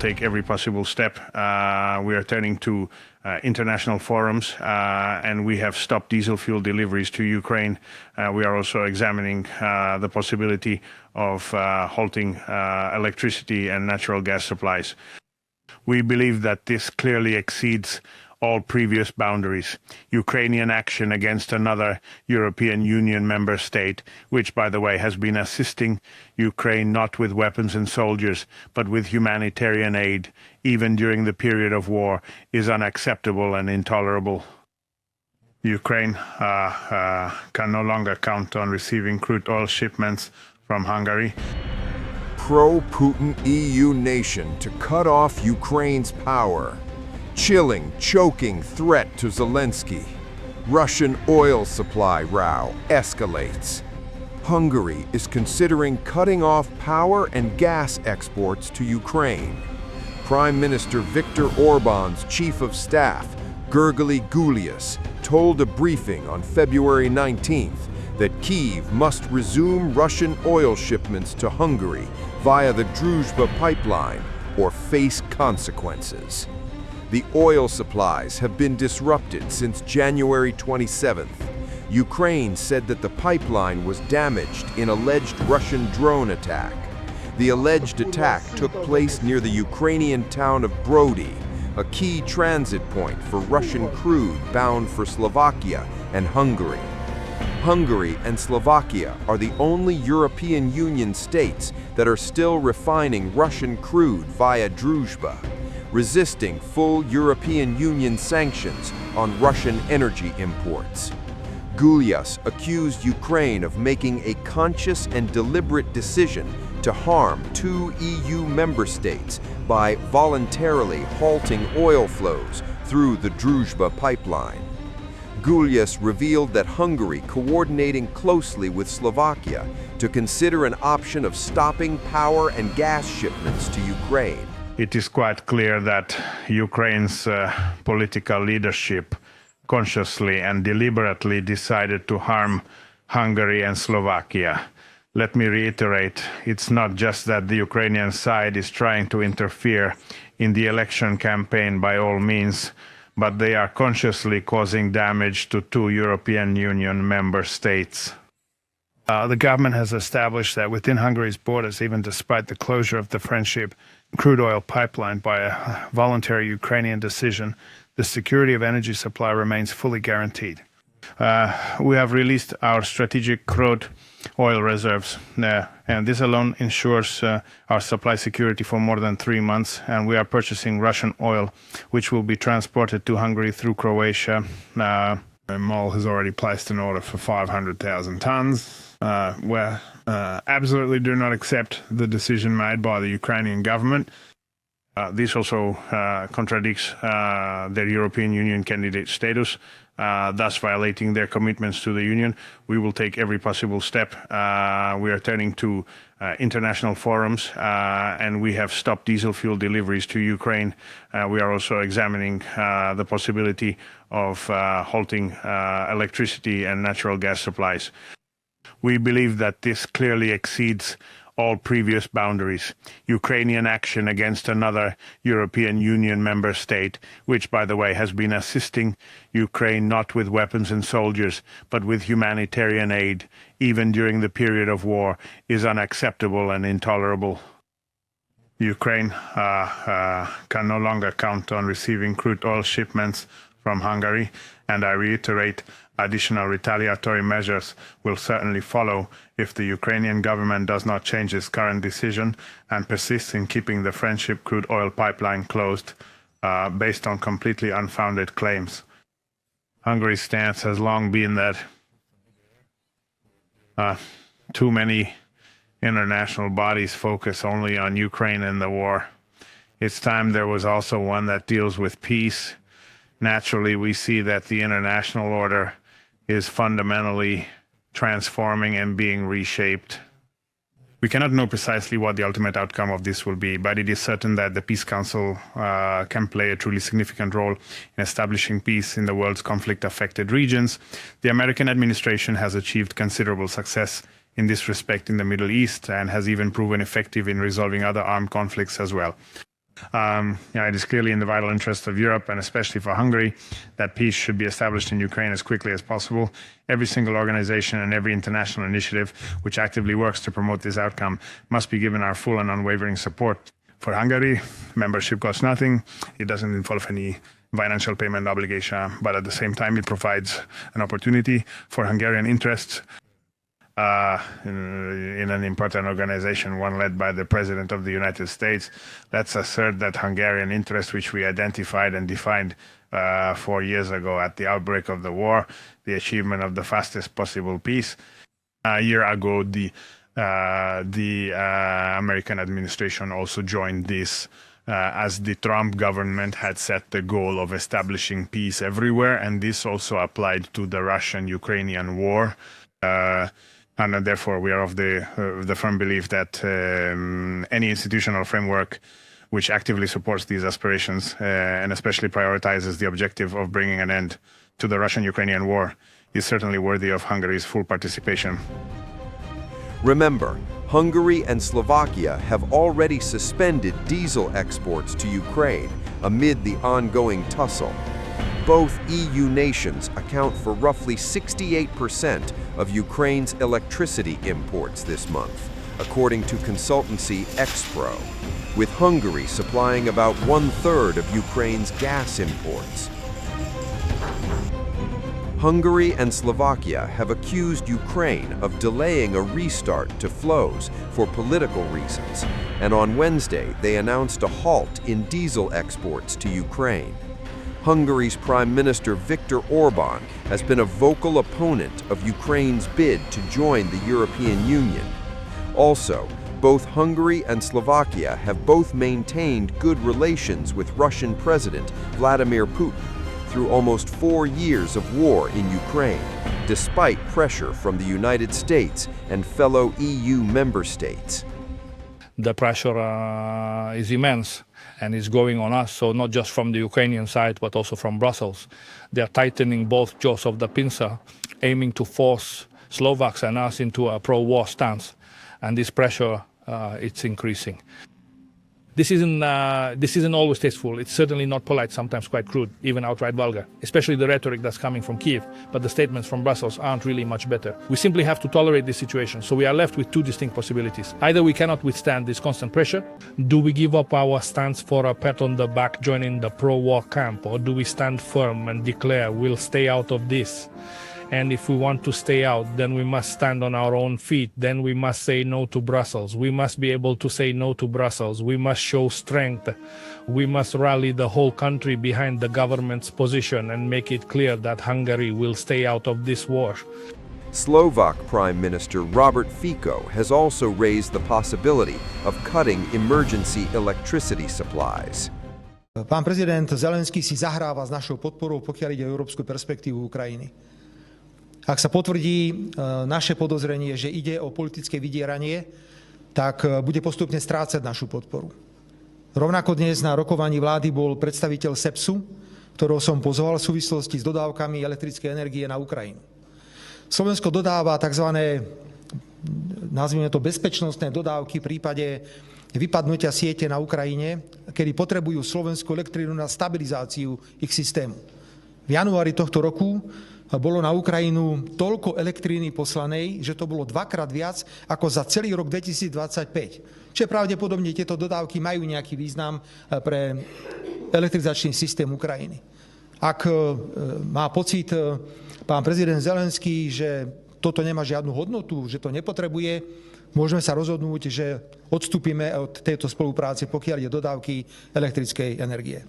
take every possible step. We are turning to international forums, and we have stopped diesel fuel deliveries to Ukraine. We are also examining the possibility of halting electricity and natural gas supplies. We believe that this clearly exceeds all previous boundaries. Ukrainian action against another European Union member state, which, by the way, has been assisting Ukraine not with weapons and soldiers, but with humanitarian aid, even during the period of war, is unacceptable and intolerable. Ukraine can no longer count on receiving crude oil shipments from Hungary. Pro-Putin EU nation to cut off Ukraine's power. Chilling, choking threat to Zelensky. Russian oil supply row escalates. Hungary is considering cutting off power and gas exports to Ukraine. Prime Minister Viktor Orbán's chief of staff, Gergely Gulyás, told a briefing on February 19th that Kyiv must resume Russian oil shipments to Hungary via the Druzhba pipeline or face consequences. The oil supplies have been disrupted since January 27th. Ukraine said that the pipeline was damaged in alleged Russian drone attack. The alleged attack took place near the Ukrainian town of Brody, a key transit point for Russian crude bound for Slovakia and Hungary. Hungary and Slovakia are the only European Union states that are still refining Russian crude via Druzhba, resisting full European Union sanctions on Russian energy imports. Gulyas accused Ukraine of making a conscious and deliberate decision to harm two EU member states by voluntarily halting oil flows through the Druzhba pipeline. Gulyas revealed that Hungary coordinating closely with Slovakia to consider an option of stopping power and gas shipments to Ukraine. It is quite clear that Ukraine's political leadership consciously and deliberately decided to harm Hungary and Slovakia. Let me reiterate, it's not just that the Ukrainian side is trying to interfere in the election campaign by all means, but they are consciously causing damage to two European Union member states. The government has established that within Hungary's borders, even despite the closure of the Friendship crude oil pipeline by a voluntary Ukrainian decision, the security of energy supply remains fully guaranteed. We have released our strategic crude oil reserves, and this alone ensures our supply security for more than 3 months, and we are purchasing Russian oil, which will be transported to Hungary through Croatia. MOL has already placed an order for 500,000 tons. We absolutely do not accept the decision made by the Ukrainian government. This also contradicts their European Union candidate status, thus violating their commitments to the Union. We will take every possible step. We are turning to international forums, and we have stopped diesel fuel deliveries to Ukraine. We are also examining the possibility of halting electricity and natural gas supplies. We believe that this clearly exceeds all previous boundaries. Ukrainian action against another European Union member state, which, by the way, has been assisting Ukraine not with weapons and soldiers, but with humanitarian aid, even during the period of war, is unacceptable and intolerable. Ukraine can no longer count on receiving crude oil shipments from Hungary, and I reiterate, additional retaliatory measures will certainly follow if the Ukrainian government does not change its current decision and persists in keeping the Friendship crude oil pipeline closed based on completely unfounded claims. Hungary's stance has long been that too many international bodies focus only on Ukraine and the war. It's time there was also one that deals with peace. Naturally, we see that the international order is fundamentally transforming and being reshaped. We cannot know precisely what the ultimate outcome of this will be, but it is certain that the Peace Council can play a truly significant role in establishing peace in the world's conflict-affected regions. The American administration has achieved considerable success in this respect in the Middle East and has even proven effective in resolving other armed conflicts as well. It is clearly in the vital interest of Europe and especially for Hungary that peace should be established in Ukraine as quickly as possible. Every single organization and every international initiative which actively works to promote this outcome must be given our full and unwavering support. For Hungary, membership costs nothing. It doesn't involve any financial payment obligation, but at the same time, it provides an opportunity for Hungarian interests in an important organization, one led by the President of the United States. Let's assert that Hungarian interest, which we identified and defined 4 years ago at the outbreak of the war, the achievement of the fastest possible peace. A year ago, the American administration also joined this as the Trump government had set the goal of establishing peace everywhere, and this also applied to the Russian-Ukrainian war. And therefore, we are of the firm belief that any institutional framework which actively supports these aspirations and especially prioritizes the objective of bringing an end to the Russian-Ukrainian war is certainly worthy of Hungary's full participation. Remember, Hungary and Slovakia have already suspended diesel exports to Ukraine amid the ongoing tussle. Both EU nations account for roughly 68% of Ukraine's electricity imports this month, according to consultancy Expro, with Hungary supplying about 1/3 of Ukraine's gas imports. Hungary and Slovakia have accused Ukraine of delaying a restart to flows for political reasons, and on Wednesday they announced a halt in diesel exports to Ukraine. Hungary's Prime Minister Viktor Orbán has been a vocal opponent of Ukraine's bid to join the European Union. Also, both Hungary and Slovakia have both maintained good relations with Russian President Vladimir Putin through almost 4 years of war in Ukraine, despite pressure from the United States and fellow EU member states. The pressure is immense and is going on us, so not just from the Ukrainian side, but also from Brussels. They are tightening both jaws of the pincer, aiming to force Slovaks and us into a pro-war stance. And this pressure, it's increasing. This isn't always tasteful. It's certainly not polite, sometimes quite crude, even outright vulgar, especially the rhetoric that's coming from Kyiv, but the statements from Brussels aren't really much better. We simply have to tolerate this situation, so we are left with two distinct possibilities. Either we cannot withstand this constant pressure. Do we give up our stance for a pat on the back joining the pro-war camp, or do we stand firm and declare we'll stay out of this? And if we want to stay out, then we must stand on our own feet. Then we must say no to Brussels. We must be able to say no to Brussels. We must show strength. We must rally the whole country behind the government's position and make it clear that Hungary will stay out of this war. Slovak Prime Minister Robert Fico has also raised the possibility of cutting emergency electricity supplies. Pán prezident Zelenský si zahráva s našou podporou, pokiaľ ide o európsku perspektívu Ukrajiny. Ak sa potvrdí naše podozrenie, že ide o politické vydieranie, tak bude postupne strácať našu podporu. Rovnako dnes na rokovaní vlády bol predstaviteľ SEPSu, ktorého som pozval v súvislosti s dodávkami elektrickej energie na Ukrajinu. Slovensko dodáva tzv. Nazvime to bezpečnostné dodávky v prípade vypadnutia siete na Ukrajine, kedy potrebujú slovenskú elektrínu na stabilizáciu ich systému. V januári tohto roku bolo na Ukrajinu toľko elektríny poslanej, že to bolo 2-krát viac ako za celý rok 2025. Čiže pravdepodobne tieto dodávky majú nejaký význam pre elektrizačný systém Ukrajiny. Ak má pocit pán prezident Zelenský, že toto nemá žiadnu hodnotu, že to nepotrebuje, môžeme sa rozhodnúť, že odstúpime od tejto spolupráce, pokiaľ ide dodávky elektrickej energie.